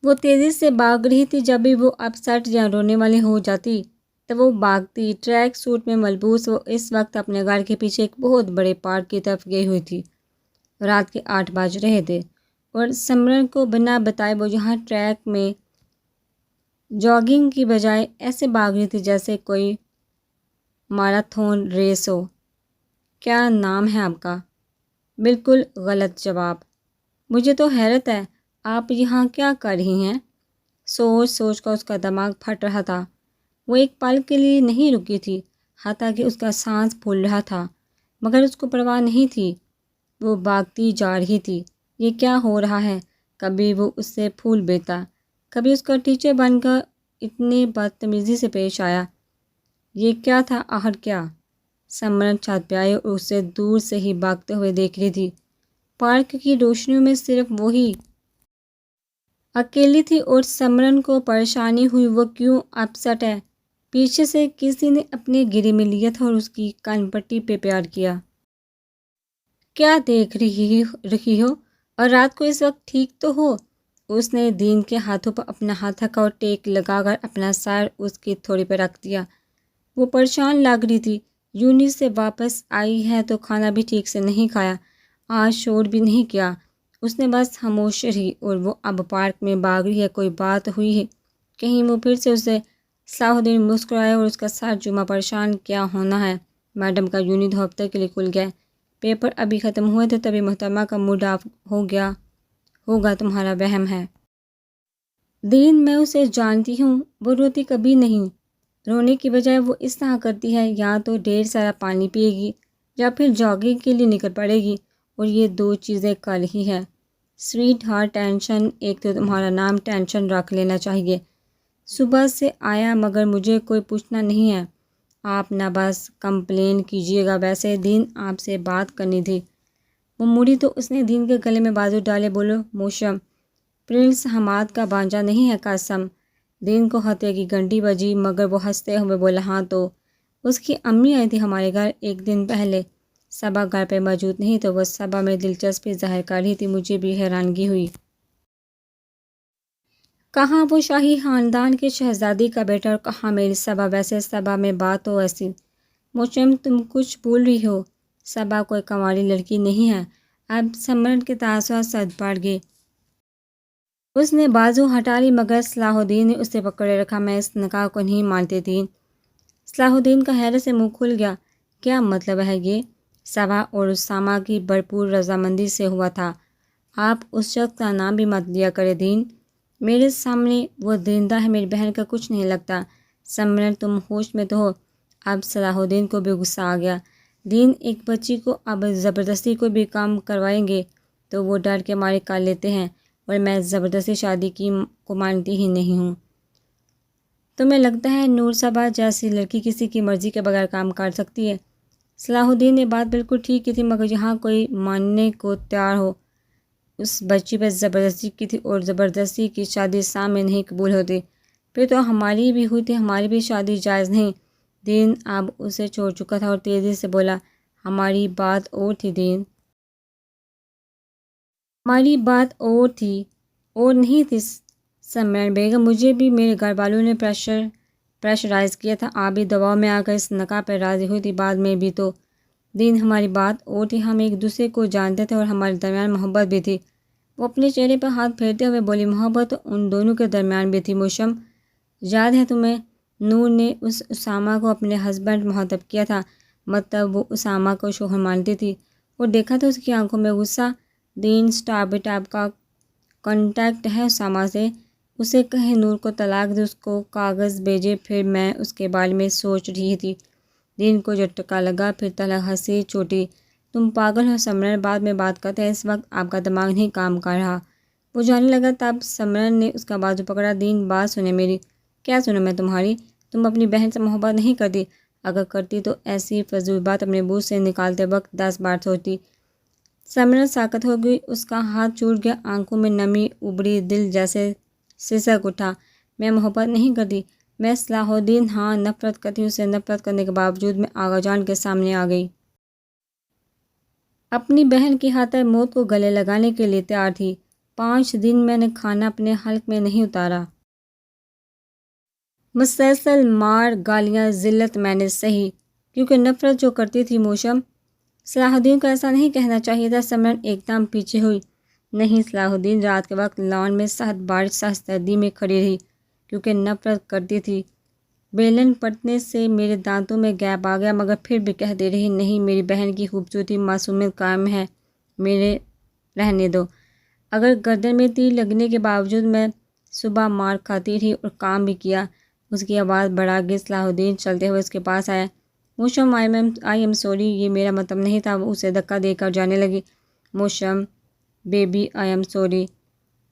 وہ تیزی سے بھاگ رہی تھی. جب بھی وہ اپسٹ یا رونے والی ہو جاتی تو وہ بھاگتی. ٹریک سوٹ میں ملبوس وہ اس وقت اپنے گھر کے پیچھے ایک بہت بڑے پارک کی طرف گئی ہوئی تھی. رات کے 8 بج رہے تھے اور سمرن کو بنا بتائے وہ یہاں ٹریک میں جاگنگ کی بجائے ایسے بھاگ رہی تھی جیسے کوئی ماراتھون ریس ہو. کیا نام ہے آپ کا؟ بالکل غلط جواب. مجھے تو حیرت ہے آپ یہاں کیا کر رہی ہیں؟ سوچ سوچ کر اس کا دماغ پھٹ رہا تھا. وہ ایک پل کے لیے نہیں رکی تھی حتیٰ کہ اس کا سانس پھول رہا تھا، مگر اس کو پرواہ نہیں تھی. وہ بھاگتی جا رہی تھی. یہ کیا ہو رہا ہے؟ کبھی وہ اس سے پھول بیچتا، کبھی اس کا ٹیچر بن کر اتنی بدتمیزی سے پیش آیا. یہ کیا تھا آخر کیا؟ سمرن چھت پہ آئی اور اسے دور سے ہی بھاگتے ہوئے دیکھ رہی تھی. پارک کی روشنیوں میں صرف وہی اکیلی تھی اور سمرن کو پریشانی ہوئی وہ کیوں اپسٹ ہے. پیچھے سے کسی نے اپنے گرے میں لیا تھا اور اس کی کان پٹی پہ پیار کیا. کیا دیکھ رہی ہو؟ اور رات کو اس وقت ٹھیک تو ہو؟ اس نے دین کے ہاتھوں پر اپنا ہاتھ رکھا اور ٹیک لگا کر اپنا سر اس کی تھوڑی پہ رکھ دیا. وہ پریشان لگ رہی تھی. یونی سے واپس آئی ہے تو کھانا بھی ٹھیک سے نہیں کھایا، آج شور بھی نہیں کیا. اس نے بس خاموش رہی. اور وہ اب پارک میں بھاگ رہی ہے. کوئی بات ہوئی ہے کہیں؟ وہ پھر سے اسے صلاح الدین مسکرائے اور اس کا سر چوما. پریشان کیا ہونا ہے؟ میڈم کا یونی 2 ہفتے کے لیے کھل گیا. پیپر ابھی ختم ہوئے تھے تبھی محترمہ کا موڈ آف ہو گیا ہوگا. تمہارا وہم ہے. دین میں اسے جانتی ہوں، وہ روتی کبھی نہیں. رونے کی بجائے وہ اس طرح کرتی ہے یا تو ڈھیر سارا پانی پیے گی یا پھر جاگنگ کے لیے نکل پڑے گی، اور یہ 2 چیزیں کل ہی ہے. Sweetheart tension. ایک تو تمہارا نام ٹینشن رکھ لینا چاہیے. صبح سے آیا مگر مجھے کوئی پوچھنا نہیں ہے. آپ نہ بس کمپلین کیجیے گا. ویسے دین آپ سے بات کرنی تھی. وہ مڑی تو اس نے دین کے گلے میں بازو ڈالے. بولو موشم، پرنس حماد کا بانجا نہیں ہے قسم. دین کو ہتھیے کی گھنٹی بجی مگر وہ ہنستے ہوئے بولا ہاں تو اس کی امی آئی تھی ہمارے گھر 1 دن پہلے. صبا گھر پہ موجود نہیں تو وہ صبا میں دلچسپی ظاہر کر رہی تھی. مجھے بھی حیرانگی ہوئی. کہاں وہ شاہی خاندان کے شہزادی کا بیٹا اور کہاں میری صبا. ویسے صبا میں بات ہو ایسی. موشم تم کچھ بھول رہی ہو. صبا کوئی کنواری لڑکی نہیں ہے. اب سمرن کے تاثرات سد پڑ گئے. اس نے بازو ہٹا لی مگر صلاح الدین نے اسے پکڑے رکھا. میں اس نکاح کو نہیں مانتی تھی. صلاح الدین کا حیرت سے منہ کھل گیا. کیا مطلب ہے یہ؟ صبا اور اسامہ کی بھرپور رضامندی سے ہوا تھا. آپ اس شخص کا نام بھی مت لیا کرے دین میرے سامنے. وہ زندہ ہے، میری بہن کا کچھ نہیں لگتا. سمرن تم ہوش میں تو ہو؟ اب صلاح الدین کو بھی غصہ آ گیا. دین ایک بچی کو اب زبردستی کو بھی کام کروائیں گے تو وہ ڈر کے مارے کر لیتے ہیں، اور میں زبردستی شادی کو مانتی ہی نہیں ہوں. تمہیں لگتا ہے نور صبا جیسی لڑکی کسی کی مرضی کے بغیر کام کر سکتی ہے؟ صلاح الدین نے بات بالکل ٹھیک کی تھی مگر یہاں کوئی ماننے کو تیار ہو. اس بچی پر زبردستی کی تھی اور زبردستی کی شادی سامنے نہیں قبول ہوتی. پھر تو ہماری بھی ہوئی تھی، ہماری بھی شادی جائز نہیں. دین اب اسے چھوڑ چکا تھا اور تیزی سے بولا ہماری بات اور تھی دین. ہماری بات اور تھی اور نہیں تھی سمرن بیگم. مجھے بھی میرے گھر والوں نے پریشرائز کیا تھا. آپ بھی دباؤ میں آ کر اس نکاح پر راضی ہوئی تھی. بعد میں بھی تو دین ہماری بات اور تھی. ہم ایک دوسرے کو جانتے تھے اور ہمارے درمیان محبت بھی تھی. وہ اپنے چہرے پر ہاتھ پھیرتے ہوئے بولی محبت ان دونوں کے درمیان بھی تھی. موشم یاد ہے تمہیں نور نے اس اسامہ کو اپنے ہسبینڈ مخاطب کیا تھا، مطلب وہ اسامہ کو شوہر مانتی تھی، اور دیکھا تھا اس کی آنکھوں میں غصہ. دین سٹارٹ کا کانٹیکٹ ہے اسامہ سے. اسے کہیں نور کو طلاق دے، اس کو کاغذ بھیجے. پھر میں اس کے بارے میں سوچ رہی تھی. دین کو جھٹکا لگا. پھر طلق ہنسی چھوٹی. تم پاگل ہو سمرن، بعد میں بات کرتے ہیں، اس وقت آپ کا دماغ نہیں کام کر رہا. وہ جانے لگا. تب سمرن نے اس کا بازو پکڑا. دین بات سنے میری. کیا سنوں میں تمہاری؟ تم اپنی بہن سے محبت نہیں کرتی؟ اگر کرتی تو ایسی فضول بات اپنے منہ سے نکالتے وقت 10 بار سوچتی. سمرن ساکت ہو گئی. اس کا ہاتھ چھوٹ گیا. آنکھوں میں نمی ابھری. دل جیسے سسک اٹھا. میں محبت نہیں کرتی. میں صلاح الدین ہاں نفرت کرتی. اسے نفرت کرنے کے باوجود میں آغا جان کے سامنے آ گئی. اپنی بہن کی خاطر موت کو گلے لگانے کے لیے تیار تھی. 5 دن میں نے کھانا اپنے حلق میں نہیں اتارا۔ مسلسل مار گالیاں ذلت میں نے سہی کیونکہ نفرت جو کرتی تھی موشم۔ صلاح الدین کو ایسا نہیں کہنا چاہیے تھا۔ سمرن ایک دم پیچھے ہوئی۔ نہیں، صلاح الدین رات کے وقت لان میں سخت بارش سردی میں کھڑی رہی کیونکہ نفرت کرتی تھی۔ بیلن پٹنے سے میرے دانتوں میں گیپ آ گیا مگر پھر بھی کہتے رہی نہیں، میری بہن کی خوبصورتی معصومیت قائم ہے، میرے رہنے دو۔ اگر گردن میں تیر لگنے کے باوجود میں صبح مار کھاتی رہی اور کام بھی کیا۔ اس کی آواز بڑھا گئی۔ صلاح الدین چلتے ہوئے اس کے پاس آیا۔ موشم آئی ایم سوری، یہ میرا مطلب نہیں تھا۔ وہ اسے دھکا دے کر جانے لگی۔ موشم بیبی آئی ایم سوری۔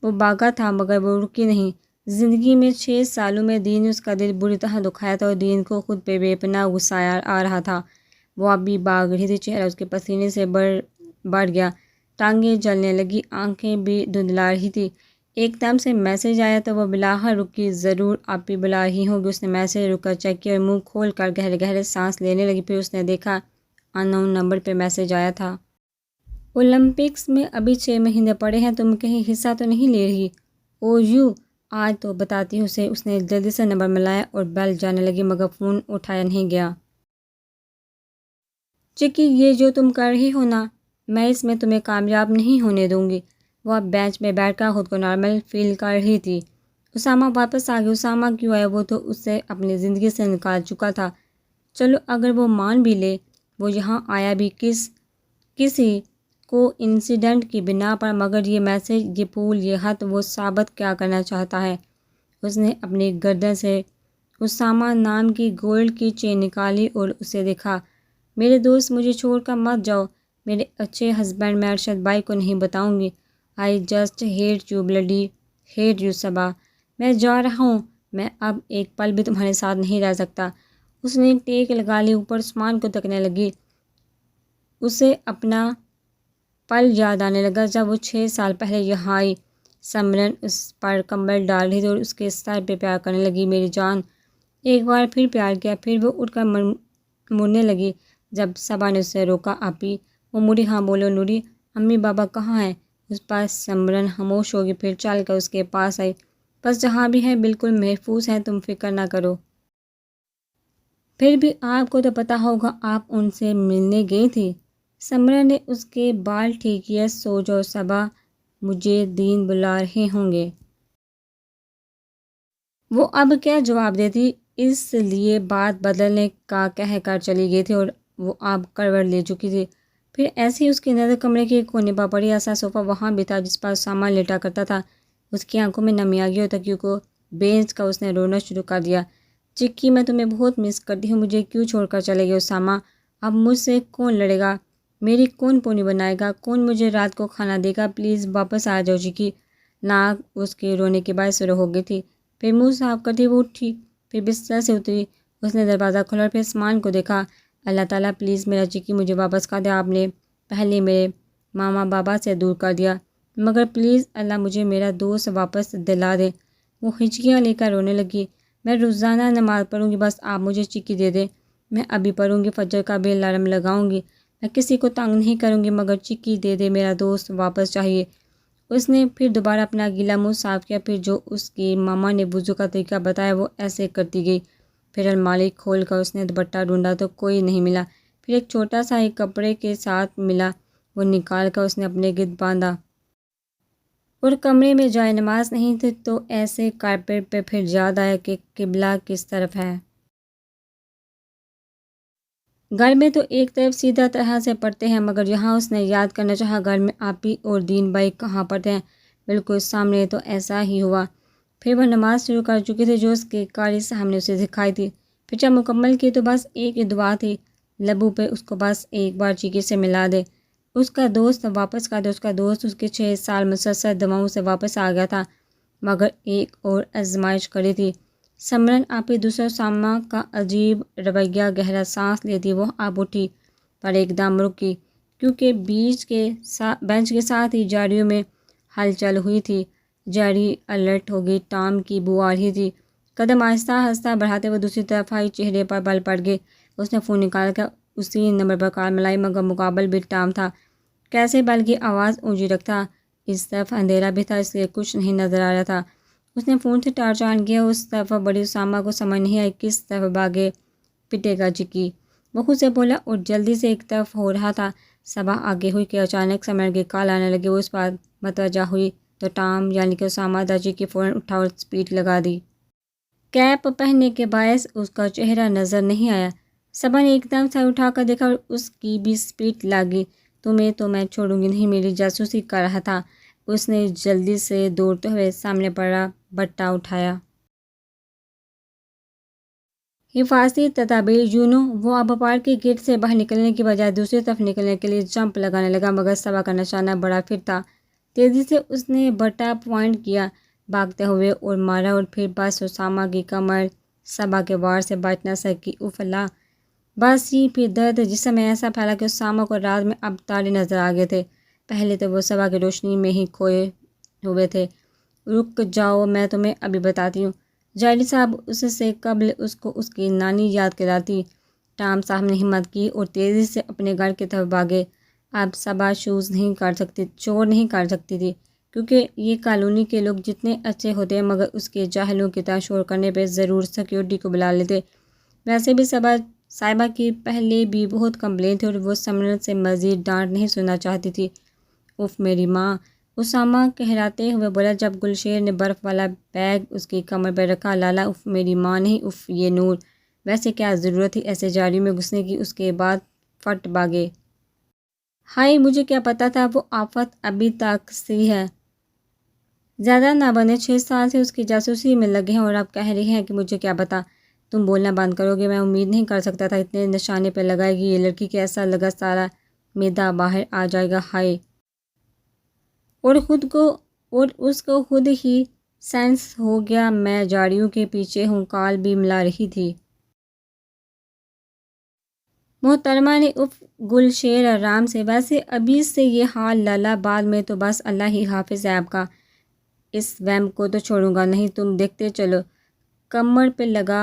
وہ بھاگا تھا مگر وہ رکی نہیں۔ زندگی میں 6 سالوں میں دین نے اس کا دل بری طرح دکھایا تھا اور دین کو خود پہ بے پناہ غصہ آ رہا تھا۔ وہ اب بھی بھاگ رہی تھی۔ چہرہ اس کے پسینے سے بڑھ گیا، ٹانگیں جلنے لگی، آنکھیں بھی دھندلا رہی تھی۔ ایک دم سے میسج آیا تو وہ بلاہر رکی۔ ضرور آپ بھی بلا رہی ہوں گی۔ اس نے میسج رک کر چیک کیا اور منہ کھول کر گہرے گہرے سانس لینے لگی۔ پھر اس نے دیکھا ان نون نمبر پہ میسج آیا تھا۔ اولمپکس میں ابھی 6 مہینے پڑے ہیں، تم کہیں حصہ تو نہیں لے رہی؟ او یو، آج تو بتاتی ہوں اسے۔ اس نے جلدی سے نمبر ملایا اور بیل جانے لگی مگر فون اٹھایا نہیں گیا۔ چکی، یہ جو تم کر رہی ہو نا، میں اس میں تمہیں کامیاب نہیں ہونے دوں گی۔ وہ اب بینچ میں بیٹھ کر خود کو نارمل فیل کر رہی تھی۔ اسامہ واپس آ گیا۔ اسامہ کیوں آیا؟ وہ تو اسے اپنی زندگی سے نکال چکا تھا۔ چلو اگر وہ مان بھی لے، وہ یہاں آیا بھی کسی کو انسیڈنٹ کی بنا پر، مگر یہ میسج، یہ پھول، یہ خط، وہ ثابت کیا کرنا چاہتا ہے؟ اس نے اپنی گردن سے اسامہ نام کی گولڈ کی چین نکالی اور اسے دیکھا۔ میرے دوست، مجھے چھوڑ کر مت جاؤ۔ میرے اچھے ہسبینڈ میں ارشد بھائی کو نہیں بتاؤں گی۔ I just hate you, bloody hate you Saba. میں جا رہا ہوں، میں اب ایک پل بھی تمہارے ساتھ نہیں رہ سکتا۔ اس نے ایک ٹیک لگا لی، اوپر آسمان کو تکنے لگی۔ اسے اپنا پل یاد آنے لگا جب وہ 6 سال پہلے یہاں آئی۔ سمرن اس پر کمبل ڈال رہی تھی اور اس کے سر پہ پیار کرنے لگی۔ میری جان۔ ایک بار پھر پیار کیا۔ پھر وہ اٹھ کر مڑنے لگی جب صبا نے اسے روکا۔ آپی۔ وہ مڑی۔ ہاں بولو نوری، امی بابا کہاں ہیں؟ اس پر سمرن خاموش ہوگی، پھر چل کر اس کے پاس آئی۔ بس جہاں بھی ہیں بالکل محفوظ ہیں، تم فکر نہ کرو۔ پھر بھی آپ کو تو پتہ ہوگا، آپ ان سے ملنے گئی تھی۔ سمرن نے اس کے بال ٹھیک کیے۔ سو جاؤ صبا، مجھے دین بلا رہے ہوں گے۔ وہ اب کیا جواب دیتی، اس لیے بات بدلنے کا کہہ کر چلی گئی تھی اور وہ اب کروٹ لے چکی تھی۔ پھر ایسے ہی اس کی نظر کمرے کے کونے پر پڑی۔ ایسا صوفہ وہاں بھی تھا جس پر اسامہ لیٹا کرتا تھا۔ اس کی آنکھوں میں نمی آ گئی اور تکیوں کو بھینچ کر اس نے رونا شروع کر دیا۔ چکی، میں تمہیں بہت مس کرتی ہوں، مجھے کیوں چھوڑ کر چلے گئے اسامہ؟ اب مجھ سے کون لڑے گا؟ میری کون پونی بنائے گا؟ کون مجھے رات کو کھانا دے گا؟ پلیز واپس آ جاؤ چکی۔ ناک اس کے رونے کے باعث شروع ہو گئی تھی۔ پھر منہ صاف کرتی وہ اٹھی، پھر بستر سے اتری۔ اس نے دروازہ کھولا اور پھر آسمان کو دیکھا۔ اللہ تعالیٰ پلیز میرا چکی مجھے واپس کر دے۔ آپ نے پہلے میرے ماما بابا سے دور کر دیا، مگر پلیز اللہ مجھے میرا دوست واپس دلا دے۔ وہ ہچکیاں لے کر رونے لگی۔ میں روزانہ نماز پڑھوں گی، بس آپ مجھے چکی دے دیں۔ میں ابھی پڑھوں گی، فجر کا بھی الارم لگاؤں گی۔ میں کسی کو تنگ نہیں کروں گی، مگر چکی دے دے، میرا دوست واپس چاہیے۔ اس نے پھر دوبارہ اپنا گیلا منہ صاف کیا، پھر جو اس کی ماما نے وضو کا طریقہ بتایا وہ ایسے کرتی گئی۔ پھر الماری کھول کر اس نے دوپٹہ ڈھونڈا تو کوئی نہیں ملا۔ پھر ایک چھوٹا سا ایک کپڑے کے ساتھ ملا، وہ نکال کر اس نے اپنے گرد باندھا۔ اور کمرے میں جائے نماز نہیں تھی تو ایسے کارپیٹ پہ پھر یاد آیا کہ قبلہ کس طرف ہے۔ گھر میں تو ایک طرف سیدھا طرح سے پڑھتے ہیں، مگر یہاں اس نے یاد کرنا چاہا گھر میں آپی اور دین بھائی کہاں پڑھتے ہیں۔ بالکل سامنے تو ایسا ہی ہوا۔ پھر وہ نماز شروع کر چکی تھی جو اس کے قاری صاحب نے اسے سکھائی تھی۔ پھر جب مکمل کی تو بس ایک ہی دعا تھی لبوں پہ، اس کو بس ایک بار چکی سے ملا دے، اس کا دوست واپس کر دے۔ اس کا دوست اس کے 6 سال مسلسل دعاؤں سے واپس آ گیا تھا، مگر ایک اور آزمائش کری تھی۔ سمرن آپی دوسرا اسامہ کا عجیب رویہ، گہرا سانس لیتی وہ اب اٹھی، پر ایک دم رکی کیونکہ بینچ کے ساتھ ہی جاڑیوں میں ہلچل ہوئی تھی۔ جاڑی الرٹ ہو گئی، ٹام کی بو آ رہی تھی۔ قدم آہستہ آہستہ بڑھاتے ہوئے دوسری طرف آئی، چہرے پر بل پڑ گئے۔ اس نے فون نکال کر اسی نمبر پر کال ملائی، مگر مقابل بھی ٹام تھا۔ کیسے بل کی آواز اونچی رکھتا، اس طرف اندھیرا بھی تھا اس لیے کچھ نہیں نظر آ رہا تھا۔ اس نے فون سے ٹارچ آن کیا، اس طرف بڑی اسامہ کو سمجھ نہیں آئی کس طرف بھاگے پٹے گا چکی۔ وہ خود سے بولا اور جلدی سے ایک طرف ہو رہا تھا۔ صبح آگے ہوئی کہ اچانک سمر کی کال آنے لگی۔ وہ اس بات متوجہ ہوئی تو ٹام یعنی کہ اسامہ درجی کی فوراً اٹھا اور سپیڈ لگا دی۔ کیپ پہننے کے باعث اس کا چہرہ نظر نہیں آیا۔ صبا نے ایک دم سر اٹھا کر دیکھا اور اس کی بھی سپیڈ لگی۔ تمہیں تو میں چھوڑوں گی نہیں، میری جاسوسی کر رہا تھا۔ اس نے جلدی سے دوڑتے ہوئے سامنے پڑا بٹا اٹھایا۔ حفاظتی تدابیر یونوں وہ اب پارک کے گیٹ سے باہر نکلنے کی بجائے دوسری طرف نکلنے کے لیے جمپ لگانے لگا، مگر صبا کا نشانہ بڑا پھر تھا۔ تیزی سے اس نے بٹا پوائنٹ کیا، بھاگتے ہوئے اور مارا اور پھر بس اسامہ کی کمر صبا کے وار سے بچ نہ سکی۔ اف اللہ! بس ہی پھر درد جسم میں ایسا پھیلا کہ اسامہ کو رات میں اب تارے نظر آ گئے تھے۔ پہلے تو وہ صبا کی روشنی میں ہی کھوئے ہوئے تھے۔ رک جاؤ، میں تمہیں ابھی بتاتی ہوں۔ جائلی صاحب اس سے قبل اس کو اس کی نانی یاد کراتی۔ ٹام صاحب نے ہمت کی اور تیزی سے اپنے گھر کی طرف بھاگے۔ اب صبا چور نہیں کر سکتی تھی، کیونکہ یہ کالونی کے لوگ جتنے اچھے ہوتے ہیں مگر اس کے جاہلوں کی طرح شور کرنے پہ ضرور سیکیورٹی کو بلا لیتے۔ ویسے بھی صاحبہ کی پہلے بھی بہت کمپلین تھی اور وہ سمرن سے مزید ڈانٹ نہیں سننا چاہتی تھی۔ اف میری ماں! اسامہ کہراتے ہوئے بولا جب گلشیر نے برف والا بیگ اس کی کمر پر رکھا۔ لالا اف میری ماں نہیں، اف یہ نور! ویسے کیا ضرورت تھی ایسے جاڑیوں میں گھسنے کی؟ اس کے بعد فٹ بھاگے۔ ہائے مجھے کیا پتا تھا وہ آفت ابھی تک سی ہے۔ زیادہ نہ بنے 6 سال سے اس کی جاسوسی میں لگے ہیں اور اب کہہ رہی ہیں کہ مجھے کیا پتا۔ تم بولنا بند کرو گے؟ میں امید نہیں کر سکتا تھا اتنے نشانے پہ لگائے گی یہ لڑکی کہ ایسا لگا سارا میدا باہر آ جائے گا۔ ہائے! اور اس کو خود ہی سینس ہو گیا میں جاڑیوں کے پیچھے ہوں۔ کال بھی ملا رہی تھی۔ محترمہ نے اف گلشیر آرام سے۔ ویسے ابھی سے یہ حال لالا، بعد میں تو بس اللہ ہی حافظ ہے آپ کا۔ اس ویم کو تو چھوڑوں گا نہیں، تم دیکھتے چلو۔ کمر پہ لگا،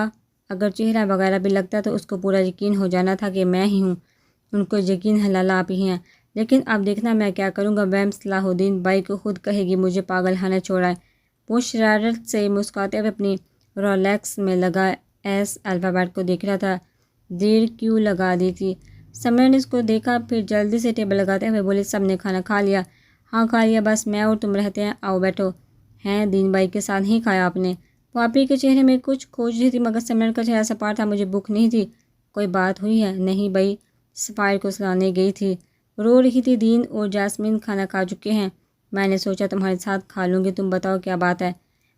اگر چہرہ وغیرہ بھی لگتا تو اس کو پورا یقین ہو جانا تھا کہ میں ہی ہوں۔ ان کو یقین ہے لالا آپ ہی ہیں، لیکن اب دیکھنا میں کیا کروں گا۔ ویم صلاح الدین بائی کو خود کہے گی مجھے پاگل خانے چھوڑائے۔ وہ شرارت سے مسکراتے ہوئے اپنی رولیکس میں لگا ایس الفابیٹ کو دیکھ رہا تھا۔ دیر کیوں لگا دی تھی؟ سمر نے اس کو دیکھا، پھر جلدی سے ٹیبل لگاتے ہوئے بولی سب نے کھانا کھا لیا؟ ہاں کھا لیا، بس میں اور تم رہتے ہیں، آؤ بیٹھو۔ ہیں دین بھائی کے ساتھ نہیں کھایا آپ نے؟ وہ آپی کے چہرے میں کچھ کھوج رہی تھی مگر سمر کا چہرہ سپار تھا۔ مجھے بھوک نہیں تھی۔ کوئی بات ہوئی ہے؟ نہیں بھائی، سفائر کو سلانے گئی تھی، رو رہی تھی۔ دین اور جاسمین کھانا کھا چکے ہیں، میں نے سوچا تمہارے ساتھ کھا لوں گی۔ تم بتاؤ کیا بات ہے؟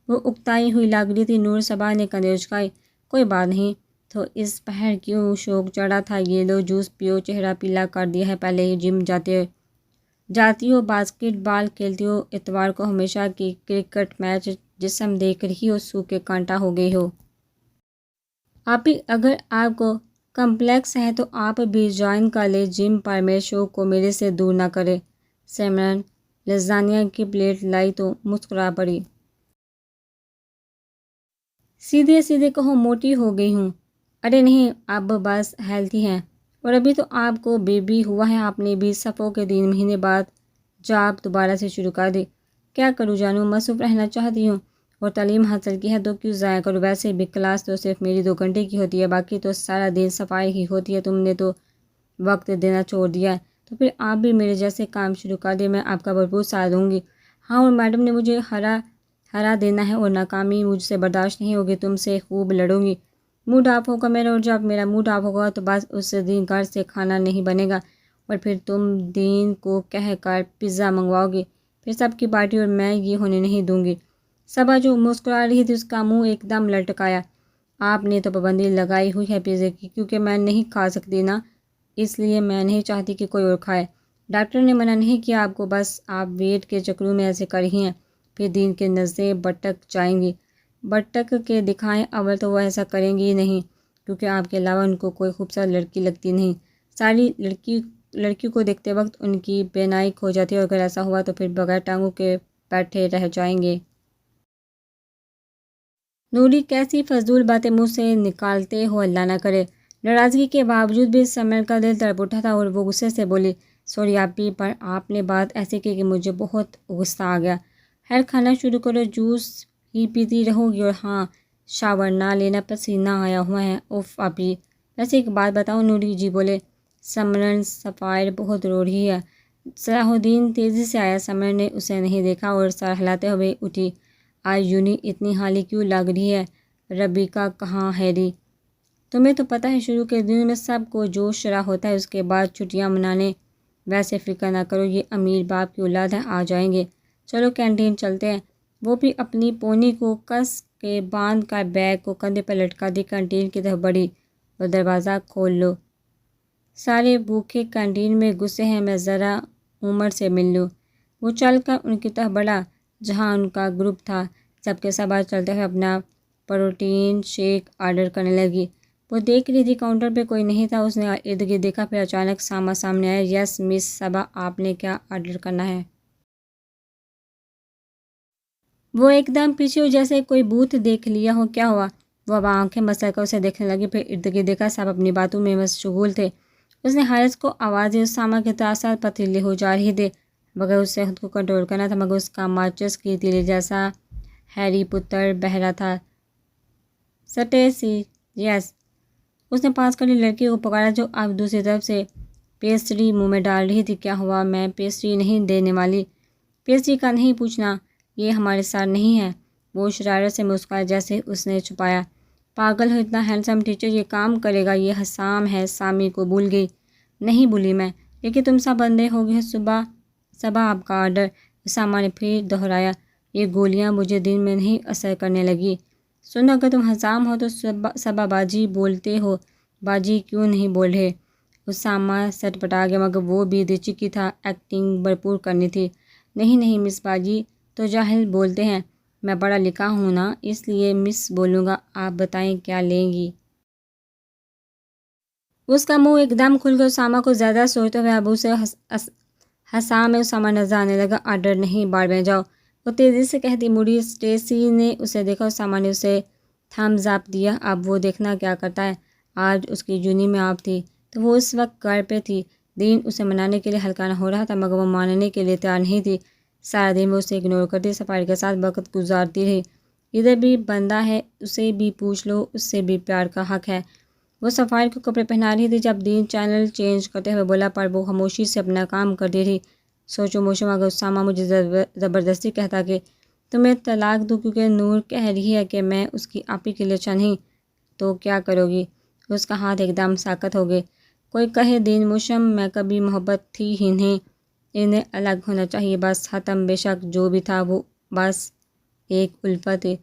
وہ اکتائی ہوئی لگ رہی تھی۔ نور صبا نے کندھے اچکائے۔ کوئی بات نہیں تو اس پہر کیوں شوق چڑھا تھا؟ یہ لو جوس پیو، چہرہ پیلا کر دیا ہے، پہلے ہی جم جاتی ہو، باسکٹ بال کھیلتی ہو، اتوار کو ہمیشہ کی کرکٹ میچ جسم دیکھ رہی ہو، سو کے کانٹا ہو گئی ہو۔ آپی اگر آپ کو کمپلیکس ہے تو آپ بھی جوائن کر لیں جم، پر میرے شوق کو میرے سے دور نہ کرے۔ سمرن لزانیہ کی پلیٹ لائی تو مسکرا پڑی۔ سیدھے سیدھے کہو موٹی ہو گئی ہوں۔ ارے نہیں، اب بس ہیلتھی ہیں، اور ابھی تو آپ کو بیبی ہوا ہے۔ آپ نے بھی صفوں کے 3 مہینے بعد جاب دوبارہ سے شروع کر دی۔ کیا کروں جانو، مصروف رہنا چاہتی ہوں، اور تعلیم حاصل کی ہے تو کیوں ضائع کروں؟ ویسے بھی کلاس تو صرف میری 2 گھنٹے کی ہوتی ہے، باقی تو سارا دن صفائی ہی ہوتی ہے۔ تم نے تو وقت دینا چھوڑ دیا ہے، تو پھر آپ بھی میرے جیسے کام شروع کر دیں، میں آپ کا بھرپور ساتھ دوں گی۔ ہاں، اور میڈم نے مجھے ہرا دینا ہے اور ناکامی مجھ سے برداشت نہیں ہوگی، تم سے خوب لڑوں گی۔ موڈ آف ہوگا میرا، اور جب میرا موڈ آف ہوگا تو بس اس دن گھر سے کھانا نہیں بنے گا، اور پھر تم دین کو کہہ کر پیزا منگواؤ گی، پھر سب کی پارٹی، اور میں یہ ہونے نہیں دوں گی۔ صبا جو مسکرا رہی تھی اس کا منہ ایک دم لٹکایا۔ آپ نے تو پابندی لگائی ہوئی ہے پیزے کی، کیونکہ میں نہیں کھا سکتی نا، اس لیے میں نہیں چاہتی کہ کوئی اور کھائے۔ ڈاکٹر نے منع نہیں کیا آپ کو، بس آپ ویٹ کے چکروں میں ایسے کر رہی ہیں۔ پھر دین کے نظریں بٹک جائیں گی۔ بٹک کے دکھائیں، اول تو وہ ایسا کریں گی نہیں، کیونکہ آپ کے علاوہ ان کو کوئی خوبصورت لڑکی لگتی نہیں۔ ساری لڑکی کو دیکھتے وقت ان کی بینائی کھو جاتی ہے، اور اگر ایسا ہوا تو پھر بغیر ٹانگوں کے بیٹھے رہ جائیں گے۔ نوری کیسی فضول باتیں منہ سے نکالتے ہو، اللہ نہ کرے۔ ناراضگی کے باوجود بھی سمر کا دل تڑپ اٹھا تھا اور وہ غصے سے بولی سوری آپی، پر آپ نے بات ایسے کی کہ مجھے بہت غصہ آ گیا۔ خیر کھانا شروع کرو، جوس ہی پیتی رہو گی، اور ہاں شاور نہ لینا، پسینہ آیا ہوا ہے۔ اوف آپی، ویسے ایک بات بتاؤ؟ نوری جی بولے۔ سمرن صفائر بہت رو رہی ہے۔ صلاح الدین تیزی سے آیا، سمرن نے اسے نہیں دیکھا اور سر ہلاتے ہوئے اٹھی۔ آج یونی اتنی حالی کیوں لگ رہی ہے؟ ربیکا کہاں ہیری؟ تمہیں تو پتہ ہے شروع کے دنوں میں سب کو جوش چڑھا ہوتا ہے، اس کے بعد چھٹیاں منانے۔ ویسے فکر نہ کرو، یہ امیر باپ کی اولاد ہے، آ جائیں گے۔ چلو کینٹین چلتے ہیں۔ وہ بھی اپنی پونی کو کس کے باندھ کر بیگ کو کندھے پر لٹکا دی کینٹین کی طرف بڑھی۔ اور دروازہ کھول لو، سارے بھوکے کینٹین میں گھسے ہیں، میں ذرا عمر سے مل لوں۔ وہ چل کر ان کی طرف بڑھا جہاں ان کا گروپ تھا۔ سب کے سب چلتے ہوئے اپنا پروٹین شیک آرڈر کرنے لگی۔ وہ دیکھ رہی تھی کاؤنٹر پہ کوئی نہیں تھا۔ اس نے ارد گرد دیکھا، پھر اچانک ساما سامنے آیا۔ یس مس صبا، آپ نے کیا آرڈر کرنا ہے؟ وہ ایک دم پیچھے ہو جیسے کوئی بوتھ دیکھ لیا ہو۔ کیا ہوا؟ وہ اب آنکھیں مسل کر اسے دیکھنے لگی، پھر ارد گرد دیکھا، سب اپنی باتوں میں مشغول تھے۔ اس نے حارث کو آواز دی۔ ساما کے تاثرات پتھریلے ہو جا رہے تھے، مگر اسے خود کو کنٹرول کرنا تھا، مگر اس کا ماچس کی تیلی جیسا ہیری پتر بہہ رہا تھا۔ سٹیسی، یس۔ اس نے پاس کھڑی لڑکی کو پکارا جو اب دوسری طرف سے پیسٹری منہ میں ڈال رہی تھی۔ کیا ہوا؟ میں پیسٹری نہیں دینے والی۔ پیسٹری کا نہیں پوچھنا، یہ ہمارے ساتھ نہیں ہے۔ وہ شرارت سے مسکرایا جیسے اس نے چھپایا۔ پاگل ہو، اتنا ہینڈسم ٹیچر یہ کام کرے گا؟ یہ حسام ہے، سامی کو بھول گئی؟ نہیں بھولی میں، لیکن تم سب بندے ہو گئے۔ صبح آپ کا آرڈر، ساما نے پھر دہرایا۔ یہ گولیاں مجھے دن میں نہیں اثر کرنے لگی۔ سنو، اگر تم حسام ہو تو صبا باجی بولتے ہو، باجی کیوں نہیں بول رہے؟ اسامہ سٹ پٹا گیا، مگر وہ بھی دلچسپی تھا، ایکٹنگ بھرپور کرنی تھی۔ نہیں مس باجی تو جاہل بولتے ہیں، میں پڑھا لکھا ہوں نا، اس لیے مس بولوں گا۔ آپ بتائیں کیا لیں گی؟ اس کا منہ ایک دم کھل گیا۔ اسامہ کو زیادہ سوچتے ہوئے اب اسے حسام میں اسامہ نظر آنے لگا۔ آرڈر نہیں، بار میں جاؤ، وہ تیزی سے کہتی مڑی۔ اسٹیسی نے اسے دیکھا، اسامہ نے اسے تھمز اپ دیا۔ اب وہ دیکھنا کیا کرتا ہے۔ آج اس کی جونی میں آپ تھی تو وہ اس وقت گھر پہ تھی۔ دین اسے منانے کے لیے ہلکا نہ ہو رہا تھا، مگر وہ ماننے کے لیے تیار نہیں تھی۔ سارا دن وہ اسے اگنور کرتی، صفائی کے ساتھ وقت گزارتی رہی۔ ادھر بھی بندہ ہے، اسے بھی پوچھ لو، اس سے بھی پیار کا حق ہے۔ وہ صفائی کو کپڑے پہنا رہی تھی جب دین چینل چینج کرتے ہوئے بولا، پر وہ خاموشی سے اپنا کام کرتی رہی۔ سوچو موشم، اگر اسامہ مجھے زبردستی کہتا کہ تمہیں طلاق دو کیونکہ نور کہہ رہی ہے کہ میں اس کی آپی کے لیے اچھا نہیں، تو کیا کرو گی؟ اس کا ہاتھ ایک دم ساکت ہو گئے۔ کوئی کہے دین موشم، میں کبھی محبت تھی ہی نہیں، انہیں الگ ہونا چاہیے، بس ختم۔ بے شک جو بھی تھا وہ بس ایک الفت تھی۔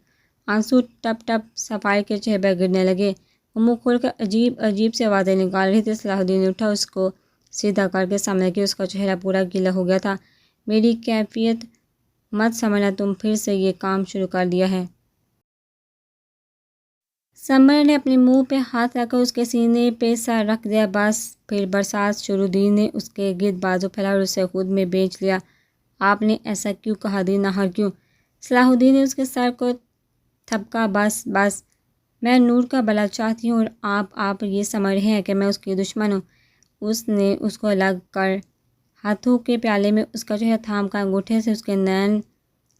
آنسو ٹپ ٹپ صفائی کے چہرے پر گرنے لگے۔ وہ منہ کھول کر عجیب سی آوازیں نکال رہی تھی۔ صلاح الدین نے اٹھا، اس کو سیدھا کر کے سامنے کیا۔ اس کا چہرہ پورا گیلا ہو گیا تھا۔ میری کیفیت مت سمجھنا، تم پھر سے یہ کام شروع کر دیا ہے۔ سمر نے اپنے منہ پہ ہاتھ رکھ کر اس کے سینے پہ سر رکھ دیا۔ بس پھر برسات شروع۔ دین نے اس کے گرد بازو پھیلا اور اسے خود میں بیچ لیا۔ آپ نے ایسا کیوں کہا دین؟ نہار کیوں؟ صلاح الدین نے اس کے سر کو تھپکا۔ بس میں نور کا بھلا چاہتی ہوں، اور آپ یہ سمجھ رہے ہیں کہ میں اس کی دشمن ہوں۔ اس نے اس کو الگ کر ہاتھوں کے پیالے میں اس کا چہرہ تھام کر انگوٹھے سے اس کے نین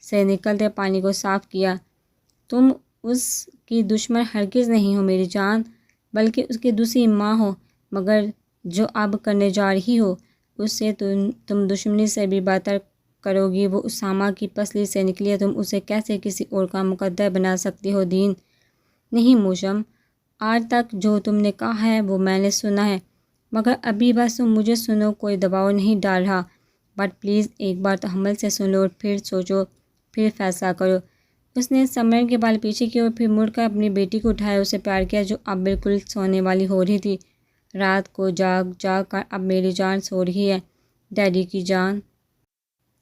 سے نکلتے پانی کو صاف کیا۔ تم اس کی دشمن ہرگز نہیں ہو میری جان، بلکہ اس کی دوسری ماں ہو، مگر جو اب کرنے جا رہی ہو اس سے تم دشمنی سے بھی بدتر کرو گی۔ وہ اسامہ کی پسلی سے نکلی ہے، تم اسے کیسے کسی اور کا مقدر بنا سکتی ہو؟ دین نہیں موشم، آج تک جو تم نے کہا ہے وہ میں نے سنا ہے، مگر ابھی بس تم مجھے سنو، کوئی دباؤ نہیں ڈال رہا، بٹ پلیز ایک بار تحمل سے سن لو اور پھر سوچو، پھر فیصلہ کرو۔ اس نے سمر کے بال پیچھے کیے اور پھر مڑ کر اپنی بیٹی کو اٹھایا، اسے پیار کیا جو اب بالکل سونے والی ہو رہی تھی۔ رات کو جاگ کر اب میری جان سو رہی ہے، ڈیڈی کی جان۔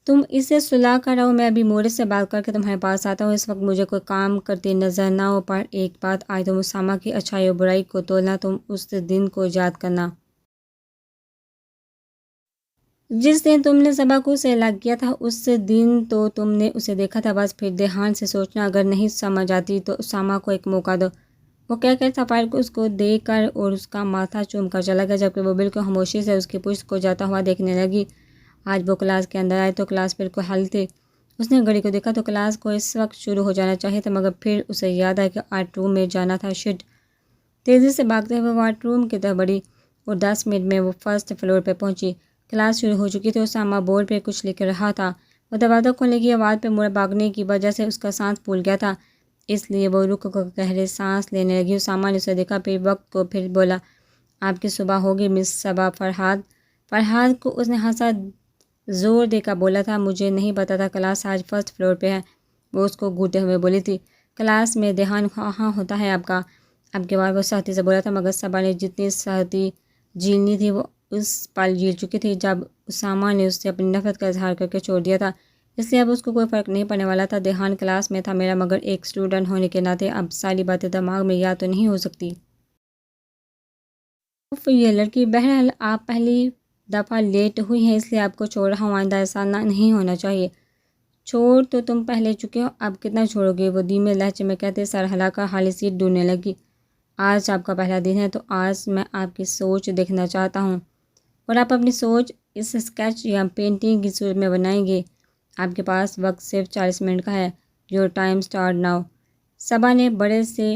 تم اسے سلا کر رہو، میں ابھی مورے سے بات کر کے تمہارے پاس آتا ہوں۔ اس وقت مجھے کوئی کام کرتی نظر نہ ہو، پر ایک بات، آج تم اسامہ کی اچھائی اور برائی کو تولنا، تم اس دن کو یاد کرنا جس دن تم نے صبا کو سے الگ کیا تھا۔ اس دن تو تم نے اسے دیکھا تھا، بس پھر دھیان سے سوچنا، اگر نہیں سمجھ آتی تو اسامہ کو ایک موقع دو۔ وہ کہہ کر صفائر کو اس کو دیکھ کر اور اس کا ماتھا چوم کر چلا گیا، جبکہ وہ بالکل خاموشی سے اس کی پشت کو جاتا ہوا دیکھنے لگی۔ آج وہ کلاس کے اندر آئے تو کلاس بالکل خالی تھی۔ اس نے گھڑی کو دیکھا تو کلاس کو اس وقت شروع ہو جانا چاہیے تھا، مگر پھر اسے یاد آیا کہ آرٹ روم میں جانا تھا۔ شٹ! تیزی سے بھاگتے ہوئے وہ آرٹ روم کی طرف بڑھی اور 10 منٹ میں وہ فرسٹ فلور پہ پہنچی۔ کلاس شروع ہو چکی تھی اور اسامہ بورڈ پہ کچھ لکھ رہا تھا۔ وہ دروازہ کھولنے کی آواز پہ مڑ بھاگنے کی وجہ سے اس کا سانس پھول گیا تھا، اس لیے وہ رک کر گہرے سانس لینے لگی۔ اسامہ نے اسے دیکھا، پھر وقت کو پھر بولا، آپ کی صبح ہوگی مس صبا۔ فرحاد کو اس نے ہنسا زور دے کر بولا تھا، مجھے نہیں پتا تھا کلاس آج فرسٹ فلور پہ ہے۔ وہ اس کو گھوٹے ہوئے بولی تھی، کلاس میں دھیان کہاں ہوتا ہے آپ کا؟ اب کے بعد وہ سختی سے بولا تھا، مگر صبا نے جتنی سختی جھیلنی تھی وہ اس پل جھیل چکی تھی جب اسامہ نے اس سے اپنی نفرت کا اظہار کر کے چھوڑ دیا تھا، اس لیے اب اس کو کوئی فرق نہیں پڑنے والا تھا۔ دھیان کلاس میں تھا میرا، مگر ایک اسٹوڈنٹ ہونے کے ناطے اب ساری باتیں دماغ میں یاد تو نہیں ہو سکتی۔ یہ لڑکی، بہرحال آپ پہلی دفعہ لیٹ ہوئی ہیں، اس لیے آپ کو چھوڑ رہا ہوں، آئندہ ایسا نہیں ہونا چاہیے۔ چھوڑ تو تم پہلے چکے ہو، اب کتنا چھوڑو گے؟ وہ دھیمے لہجے میں کہتے سر ہلا کر خالی سیٹ ڈھونڈنے لگی۔ آج آپ کا پہلا دن ہے تو آج میں آپ کی سوچ دیکھنا چاہتا ہوں، اور آپ اپنی سوچ اس اسکیچ یا پینٹنگ کی صورت میں بنائیں گے۔ آپ کے پاس وقت صرف 40 منٹ کا ہے۔ Your time start now. Saba نے بڑے سے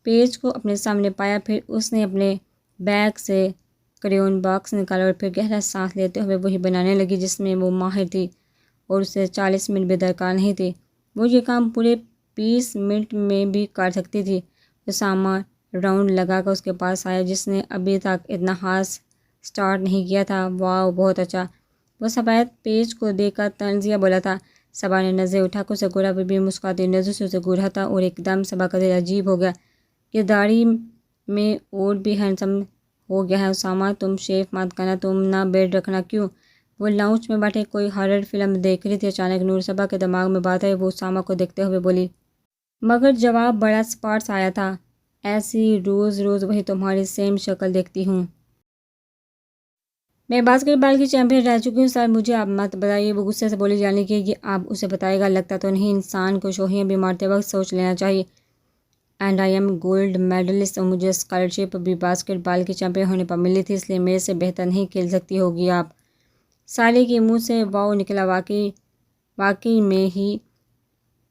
پیج کو اپنے سامنے پایا، پھر اس نے اپنے بیگ سے کریون باکس نکالا اور پھر گہرا سانس لیتے ہوئے وہی بنانے لگی جس میں وہ ماہر تھی، اور اسے 40 منٹ بھی درکار نہیں تھے۔ وہ یہ کام پورے 20 منٹ میں بھی کر سکتی تھی۔ اسامہ راؤنڈ لگا کر اس کے پاس آیا، جس نے ابھی تک اتنا ہاتھ سٹارٹ نہیں کیا تھا۔ واو، بہت اچھا! وہ سفید پیج کو دیکھ کر تنزیہ بولا تھا۔ صبا نے نظریں اٹھا کر اسے گورا، بھی مسکراتی نظروں سے اسے گورا تھا، اور ایک دم صبا کا دل عجیب ہو گیا۔ یہ داڑھی میں اور بھی ہینڈسم ہو گیا ہے۔ اسامہ تم شیو مت کرنا، تم نہ بیلٹ رکھنا۔ کیوں؟ وہ لاؤنج میں بیٹھے کوئی ہارر فلم دیکھ رہی تھی۔ اچانک نور صبا کے دماغ میں بات آئی، وہ اسامہ کو دیکھتے ہوئے بولی، مگر جواب بڑا سپارس آیا تھا، ایسی روز روز وہی تمہاری سیم شکل دیکھتی ہوں۔ میں باسکٹ بال کی چیمپئن رہ چکی ہوں سر، مجھے آپ مت بتائیے، وہ غصے سے بولی۔ جانے کی یہ آپ اسے بتائے گا، لگتا تو نہیں۔ انسان کو شوخیاں بھی مارتے وقت سوچ لینا چاہیے۔ And I am gold medallist, اور مجھے اسکالرشپ بھی باسکٹ بال کی چیمپئن ہونے پر ملی تھی، اس لیے میرے سے بہتر نہیں کھیل سکتی ہوگی آپ۔ سالی کے منہ سے واؤ نکلا۔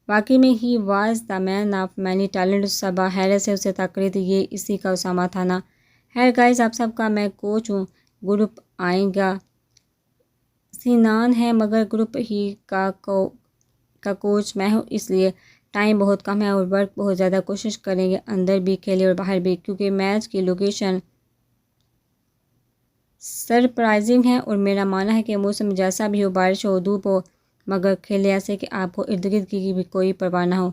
واقعی میں he was the man of many talent. Saba حیرت سے اسے تک رہی تھی، یہ اسی کا اسامہ تھا نا؟ خیر گائز، آپ سب کا میں کوچ ہوں، گروپ آئے گا، سینان ہے، مگر گروپ ہی کا کوچ میں ہوں، اس لیے ٹائم بہت کم ہے اور ورک بہت زیادہ۔ کوشش کریں گے اندر بھی کھیلے اور باہر بھی، کیونکہ میچ کی لوکیشن سرپرائزنگ ہے، اور میرا ماننا ہے کہ موسم جیسا بھی ہو، بارش ہو، دھوپ ہو، مگر کھیلے ایسے کہ آپ کو ارد گرد کی بھی کوئی پرواہ نہ ہو۔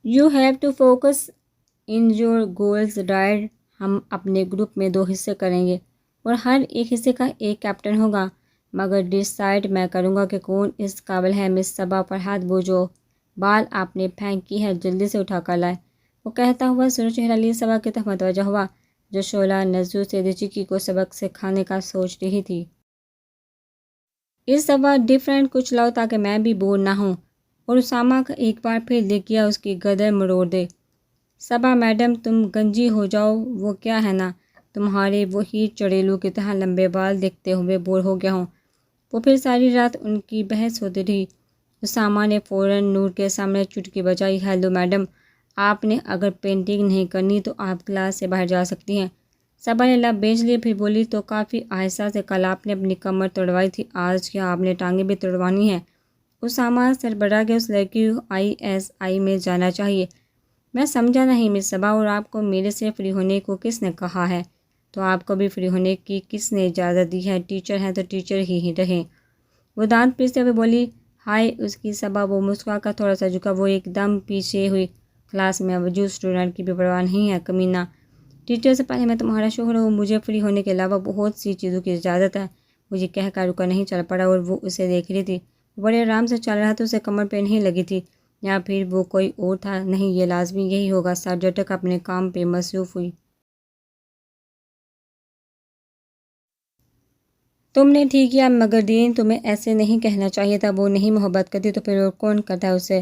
You have to focus on your goals dear. ہم اپنے گروپ میں 2 حصے کریں گے اور ہر ایک حصے کا ایک کیپٹن ہوگا، مگر ڈیسائیڈ میں کروں گا کہ کون اس قابل ہے۔ مس صبا، فرحاد وہ جو بال آپ نے پھینکی ہے جلدی سے اٹھا کر لائے۔ وہ کہتا ہوا سر چہرہ لیے صبا کی طرف متوجہ ہوا، جو شعلہ نظروں سے چکی کو سبق سکھانے کا سوچ رہی تھی۔ اس دفعہ ڈفرینٹ کچھ لاؤ تاکہ میں بھی بور نہ ہوں، اور اسامہ کا ایک بار پھر دیکھ گیا اس کی گردن مروڑ دے۔ صبا میڈم تم گنجی ہو جاؤ، وہ کیا ہے نا، تمہارے وہی چڑیلوں کی طرح لمبے بال دیکھتے ہوئے بور ہو گیا ہوں۔ وہ پھر ساری رات ان کی بحث ہوتی رہی۔ اسامہ نے فوراً نور کے سامنے چٹکی بجائی، ہیلو میڈم، آپ نے اگر پینٹنگ نہیں کرنی تو آپ کلاس سے باہر جا سکتی ہیں۔ صبا نے لب بیچ لیے، پھر بولی، تو کافی آہستہ سے، کل آپ نے اپنی کمر توڑوائی تھی، آج کیا آپ نے ٹانگیں بھی توڑوانی ہیں؟ اسامہ سربراہ کے اس لڑکی کو ISI میں جانا چاہیے۔ میں سمجھا نہیں مس صبا، اور آپ کو میرے سے فری ہونے کو کس نے کہا ہے؟ تو آپ کو بھی فری ہونے کی کس نے اجازت دی ہے؟ ٹیچر ہیں تو ٹیچر ہی رہیں۔ وہ دانت پیستے ہوئے بولی، ہائے اس کی صبا، وہ مسکرا کر تھوڑا سا جھکا، وہ ایک دم پیچھے ہوئی، کلاس میں موجود اسٹوڈنٹ کی بھی پرواہ نہیں ہے، کمینہ۔ ٹیچر سے پہلے میں تمہارا شوہر ہوں، مجھے فری ہونے کے علاوہ بہت سی چیزوں کی اجازت ہے۔ وہ یہ کہہ کر رکا نہیں، چل پڑا، اور وہ اسے دیکھ رہی تھی۔ وہ بڑے آرام سے چل رہا تھا، اسے کمر پہ نہیں لگی تھی، یا پھر وہ کوئی اور تھا؟ نہیں، یہ لازمی یہی ہوگا۔ سر جھٹک اپنے کام پہ مصروف ہوئی۔ تم نے ٹھیک کیا، مگر دین تمہیں ایسے نہیں کہنا چاہیے تھا، وہ نہیں محبت کرتی تو پھر اور کون کرتا ہے اسے؟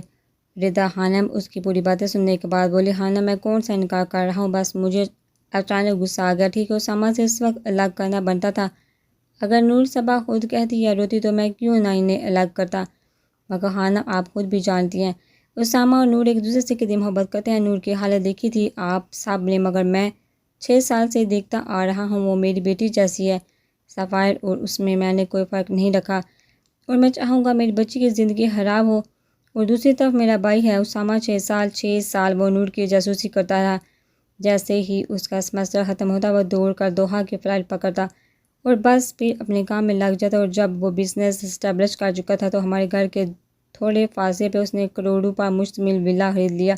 ردا خانم اس کی پوری باتیں سننے کے بعد بولی، خانم میں کون سا انکار کر رہا ہوں، بس مجھے اچانک غصہ آ گیا۔ ٹھیک ہے، اسامہ سے اس وقت الگ کرنا بنتا تھا۔ اگر نور صبا خود کہتی یا روتی تو میں کیوں نہ انہیں الگ کرتا، مگر خانم آپ خود بھی جانتی ہیں اسامہ اور نور ایک دوسرے سے کتنی محبت کرتے ہیں۔ نور کی حالت دیکھی تھی آپ سب نے، مگر میں 6 سال سے دیکھتا آ رہا ہوں وہ میری بیٹی جیسی ہے، صفائر، اور اس میں نے کوئی فرق نہیں رکھا، اور میں چاہوں گا میری بچی کی زندگی خراب ہو۔ اور دوسری طرف میرا بھائی ہے اسامہ، 6 سال وہ نور کی جاسوسی کرتا رہا۔ جیسے ہی اس کا سمسٹر ختم ہوتا وہ دوڑ کر دوحہ کی فلائٹ پکڑتا اور بس پھر اپنے کام میں لگ جاتا، اور جب وہ بزنس اسٹیبلش کر چکا تھا تو ہمارے گھر کے تھوڑے فاصلے پہ اس نے کروڑوں پر مشتمل ولا خرید لیا۔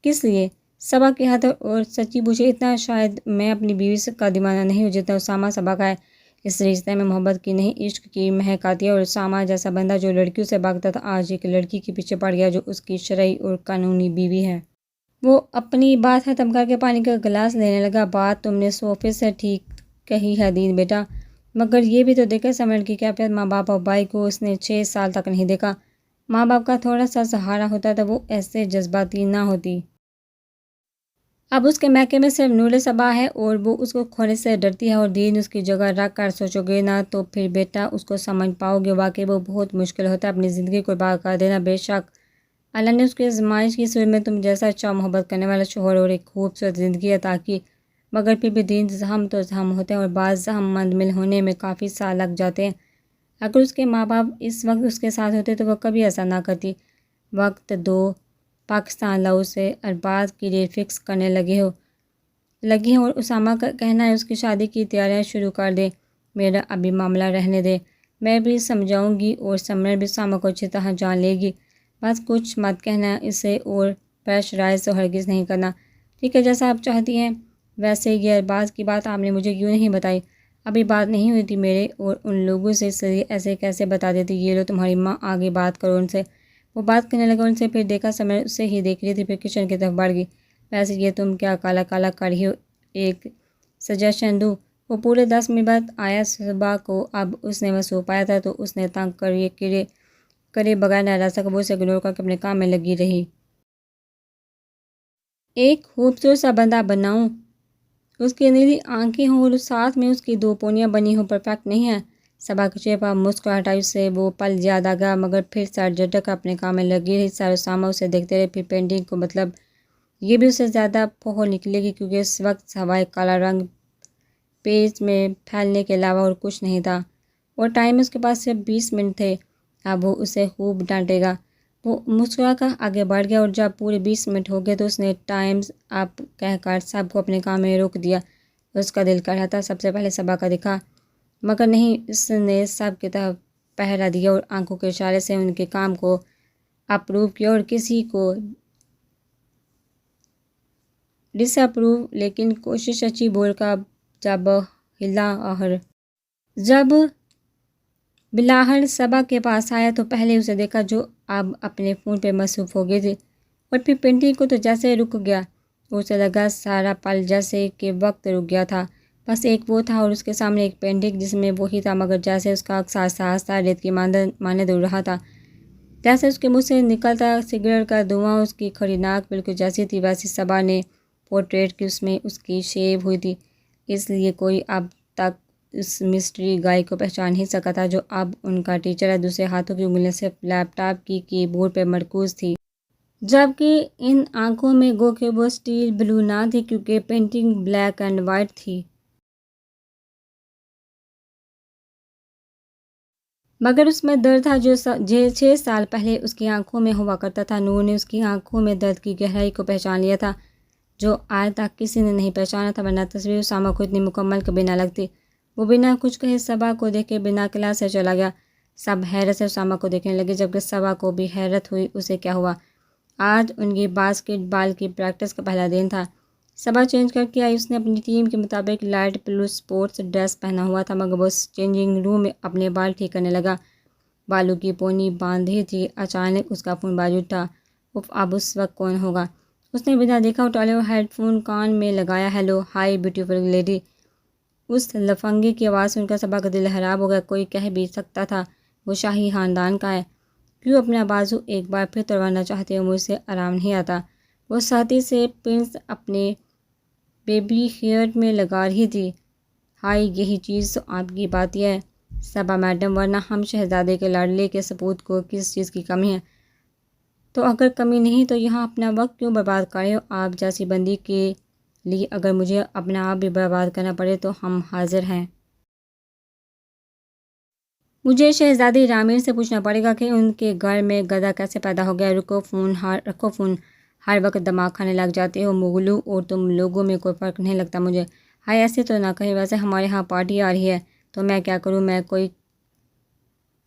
کس لیے؟ صبا کی خاطر، اور سچی پوچھے اتنا شاید میں اپنی بیوی کا دیوانہ نہیں ہوں جتنا اسامہ صبا کا ہے۔ اس رشتے میں محبت کی نہیں عشق کی مہک آتی ہے، اور اسامہ جیسا بندہ جو لڑکیوں سے بھاگتا تھا آج ایک لڑکی کے پیچھے پڑ گیا جو اس کی شرعی اور قانونی بیوی ہے۔ وہ اپنی بات ختم کر کے پانی کا گلاس لینے لگا۔ بات تم نے 100% ٹھیک کہی ہے دین بیٹا، مگر یہ بھی تو دیکھا سمر کی کیفیت، ماں باپ اور بھائی کو اس نے 6 سال تک نہیں دیکھا۔ ماں باپ کا تھوڑا سا سہارا ہوتا تو وہ ایسے جذباتی نہ ہوتی۔ اب اس کے میکے میں صرف نور صبا ہے اور وہ اس کو کھونے سے ڈرتی ہے، اور دین اس کی جگہ رکھ کر سوچو گے نا تو پھر بیٹا اس کو سمجھ پاؤ گے۔ واقعی وہ بہت مشکل ہوتا ہے اپنی زندگی کو برباد کر دینا۔ بے شک اللہ نے اس کی آزمائش کی صورت میں تم جیسا اچھا محبت کرنے والا شوہر اور ایک خوبصورت زندگی عطا کی، مگر پھر بھی دین زحم تو زحم ہوتے ہیں، اور بعض زحم مندمل ہونے میں کافی سال لگ جاتے ہیں۔ اگر اس کے ماں باپ اس وقت اس کے ساتھ ہوتے تو وہ کبھی ایسا نہ کرتی۔ وقت دو، پاکستان لاؤ سے ارباز کی ڈیٹ فکس کرنے لگی ہیں، اور اسامہ کا کہنا ہے اس کی شادی کی تیاریاں شروع کر دیں۔ میرا ابھی معاملہ رہنے دے، میں بھی سمجھاؤں گی، اور سمر بھی اسامہ کو اچھی طرح جان لے گی۔ بس کچھ مت کہنا اسے اور پریشرائز تو ہرگز نہیں کرنا۔ ٹھیک ہے، جیسا آپ چاہتی ہیں۔ ویسے یہ ارباز کی بات آپ نے مجھے کیوں نہیں بتائی؟ ابھی بات نہیں ہوئی تھی میرے اور ان لوگوں سے، اس لیے ایسے کیسے بتا دیتی؟ یہ لو تمہاری ماں، آگے بات کرو ان سے۔ وہ بات کرنے لگا ان سے، پھر دیکھا سمر اسے ہی دیکھ رہی تھی، پھر کچن کی طرف بڑھ گئی۔ ویسے یہ تم کیا کالا کالا کر رہی ہو، ایک سجیشن دوں؟ وہ پورے 10 منٹ بعد آیا صبح کو، اب اس نے مصروف پایا تھا تو اس نے تنگ کرے بغیر نہ رہ سکا، وہ اسے اگنور کر کے اپنے کام میں لگی رہی۔ ایک خوبصورت سا بندہ بناؤں، اس کی نیلی آنکھیں ہوں اور ساتھ میں اس کی 2 پونیاں بنی ہوں، پرفیکٹ نہیں ہے؟ صبا کے چہرے پر مسکراہٹ آئی، سے وہ پل یاد آ گیا، مگر پھر سر جھٹک کر اپنے کام میں لگی رہی۔ سر اسامہ اسے دیکھتے رہے، پھر پینٹنگ کو، مطلب یہ بھی اسے زیادہ پھوہل نکلے گی کیونکہ اس وقت ہوائے کالا رنگ پیج میں پھیلنے کے علاوہ اور کچھ نہیں تھا، اور ٹائم اس کے پاس صرف 20 منٹ تھے۔ اب وہ اسے خوب ڈانٹے گا۔ وہ مسکرا کر آگے بڑھ گیا، اور جب پورے 20 منٹ ہو گئے تو اس نے ٹائمز اپ کہہ کر سب کو اپنے کام میں روک دیا۔ اس کا دل کر رہا تھا سب سے پہلے صبا کا دکھا، مگر نہیں، اس نے سب کی طرف پہرا دیا اور آنکھوں کے اشارے سے ان کے کام کو اپروو کیا، اور کسی کو ڈس اپروو، لیکن کوشش اچھی بول کر جب بلاہر صبا کے پاس آیا تو پہلے اسے دیکھا جو اب اپنے فون پہ مصروف ہو گئی تھی، اور پھر پینٹنگ کو تو جیسے رک گیا، اسے لگا سارا پل جیسے کہ وقت رک گیا تھا، بس ایک وہ تھا اور اس کے سامنے ایک پینٹنگ جس میں وہی تھا، مگر جیسے اس کا احساس آہستہ ریت کی مانند اڑ رہا تھا، جیسے اس کے منہ سے نکلتا سگریٹ کا دھواں اس کی کھڑی ناک بالکل جیسی تھی ویسی صبا نے پورٹریٹ کی اس میں اس کی شیو ہوئی تھی، اس لیے کوئی اب تک اس مسٹری گائی کو پہچان نہیں سکا تھا جو اب ان کا ٹیچر ہے۔ دوسرے ہاتھوں کی انگلیاں صرف لیپ ٹاپ کی کی بورڈ پہ مرکوز تھی، جبکہ ان آنکھوں میں گو کہ وہ اسٹیل بلو نہ تھی کیونکہ پینٹنگ بلیک اینڈ وائٹ تھی، مگر اس میں درد تھا جو 6 سال پہلے اس کی آنکھوں میں ہوا کرتا تھا۔ نور نے اس کی آنکھوں میں درد کی گہرائی کو پہچان لیا تھا جو آج تک کسی نے نہیں پہچانا تھا، ورنہ تصویر اسامہ کو اتنی مکمل کبھی نہ لگتی۔ وہ بنا کچھ کہے صبا کو دیکھے بنا کلاس سے چلا گیا۔ سب حیرت سے اسامہ کو دیکھنے لگے، جبکہ صبا کو بھی حیرت ہوئی اسے کیا ہوا۔ آج ان کی باسکٹ بال کی پریکٹس کا پہلا دن تھا۔ صبا چینج کر کے آئی، اس نے اپنی ٹیم کے مطابق لائٹ بلو سپورٹس ڈریس پہنا ہوا تھا، مگر وہ چینجنگ روم میں اپنے بال ٹھیک کرنے لگا، بالوں کی پونی باندھی تھی۔ اچانک اس کا فون باز اٹھا۔ اب اس وقت کون ہوگا؟ اس نے بنا دیکھا اٹھا لیا اور ہیڈ فون کان میں لگایا۔ ہیلو، ہائی بیوٹیفل لیڈی، اس لفنگے کی آواز سن کر صبا کا دل خراب ہو گیا۔ کوئی کہہ بھی سکتا تھا وہ شاہی خاندان کا ہے، کیوں اپنا بازو ایک بار پھر توڑوانا چاہتے ہو؟ مجھ سے آرام نہیں آتا۔ وہ ساتھی سے پنس اپنے بیبی ہیئر میں لگا رہی تھی۔ ہائے، یہی چیز تو آپ کی بات یہ ہے صبا میڈم، ورنہ ہم شہزادے کے لاڈلے کے سپوت کو کس چیز کی کمی ہے؟ تو اگر کمی نہیں تو یہاں اپنا وقت کیوں برباد کر رہے ہو؟ آپ جیسی بندی کے لیے اگر مجھے اپنا آپ بھی برباد کرنا پڑے تو ہم حاضر ہیں۔ مجھے شہزادی رامیر سے پوچھنا پڑے گا کہ ان کے گھر میں گدھا کیسے پیدا ہو گیا۔ رکھو فون، ہر وقت دماغ کھانے لگ جاتے ہو۔ مغلوں اور تم لوگوں میں کوئی فرق نہیں لگتا مجھے۔ ہائے، ایسے تو نہ کہیں، ویسے ہمارے ہاں پارٹی آ رہی ہے تو میں کیا کروں؟ میں کوئی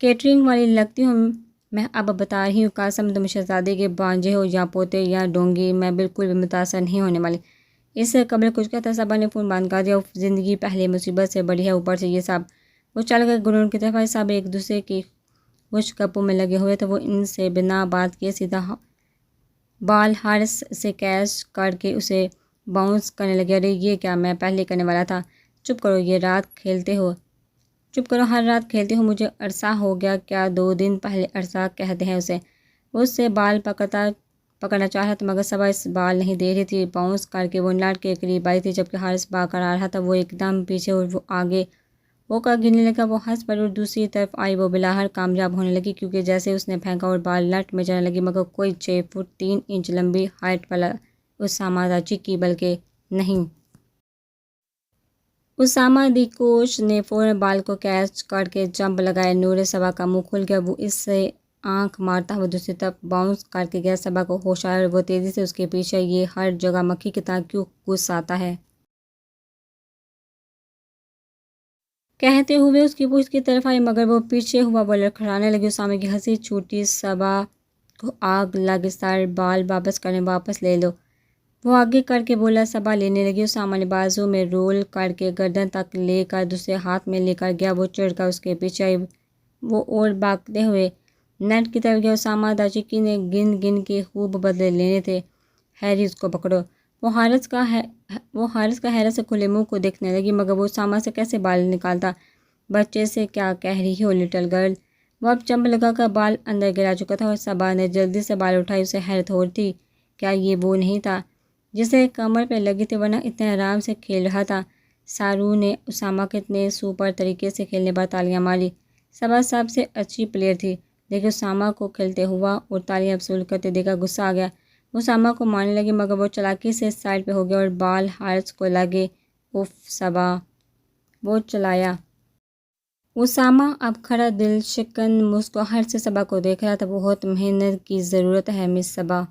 کیٹرنگ والی لگتی ہوں؟ میں اب بتا رہی ہوں قاسم، تم شہزادے کے بھانجے ہو یا پوتے یا ڈونگی، میں بالکل بھی متاثر نہیں ہونے والی۔ اس سے قبل کچھ کہتا صبا نے فون بند کر دیا۔ زندگی پہلے مصیبت سے بڑی ہے، اوپر سے یہ سب۔ وہ چل گئے گراؤنڈ کی طرف۔ سب ایک دوسرے کی خوش گپوں میں لگے ہوئے تھے۔ وہ ان سے بنا بات کیے سیدھا بال ہارس سے کیچ کر کے اسے باؤنس کرنے لگے۔ ارے یہ کیا میں پہلے کرنے والا تھا؟ چپ کرو، یہ رات کھیلتے ہو؟ چپ کرو، ہر رات کھیلتے ہو؟ مجھے عرصہ ہو گیا۔ کیا 2 دن پہلے عرصہ کہتے ہیں اسے؟ اس سے بال پکڑنا چاہ رہا تھا مگر صبا اس بال نہیں دے رہی تھی۔ باؤنس کر کے وہ نٹ کے قریب آئی تھی جبکہ ہارس بھاگ کر آ رہا تھا۔ وہ ایک دم پیچھے اور وہ آگے ہو کر گرنے لگا۔ وہ ہنس پڑی اور دوسری طرف آئی۔ وہ بلاہر کامیاب ہونے لگی کیونکہ جیسے اس نے پھینکا اور بال نٹ میں جانے لگی مگر کوئی 6 فٹ 3 انچ لمبی ہائٹ والا اسامہ دا چکی بلکہ نہیں۔ اسامہ دی کوچ نے فوراً بال کو کیچ کر کے جمپ لگایا۔ نور صبا کا منہ کھل گیا۔ وہ اس سے آنکھ مارتا ہوا دوسری طرف باؤنس کر کے گیا۔ صبا کو ہوش آیا اور وہ تیزی سے اس کے پیچھے۔ یہ ہر جگہ مکھی کی طرح کیوں گھس آتا ہے؟ کہتے ہوئے اس کی پشت کی طرف آئی مگر وہ پیچھے ہوا۔ وہ لڑکھڑانے لگی۔ اسامہ کی ہنسی چھوٹی۔ صبا کو آگ لگ، سر بال واپس کریں، واپس لے لو، وہ آگے کر کے بولا۔ صبا لینے لگی۔ اسامہ نے بازو میں رول کر کے گردن تک لے کر دوسرے ہاتھ میں لے کر گیا۔ وہ چڑھ کر اس کے پیچھے آئی۔ وہ اور بھاگتے ہوئے نیٹ کی طرف گیا۔ اسامہ دا چکی نے گن گن کے خوب بدلے لینے تھے۔ ہیری، اس کو پکڑو۔ وہ ہارس کا حیرت سے کھلے منہ کو دیکھنے لگی مگر وہ اسامہ سے کیسے بال نکالتا؟ بچے سے کیا کہہ رہی ہو لٹل گرل؟ وہ اب جمپ لگا کر بال اندر گرا چکا تھا اور صبا نے جلدی سے بال اٹھائی۔ اسے حیرت ہو رہی تھی، کیا یہ وہ نہیں تھا جسے کمر پہ لگی تھی ورنہ اتنے آرام سے کھیل رہا تھا؟ سارو نے اسامہ کے اتنے سوپر طریقے سے کھیلنے پر تالیاں ماری۔ صبا سب سے اچھی پلیئر تھی لیکن اسامہ کو کھیلتے ہوا اور تالیاں وصول کرتے دیکھ کر غصہ آ گیا۔ وہ اسامہ کو مارنے لگی مگر وہ چالاکی سے سائڈ پہ ہو گیا اور بال ہارس کو لگے۔ اف صبا، وہ چلایا۔ اسامہ اب کھڑا دل شکن مسکراہٹ سے صبا کو دیکھ رہا تھا۔ بہت محنت کی ضرورت ہے مس صبا۔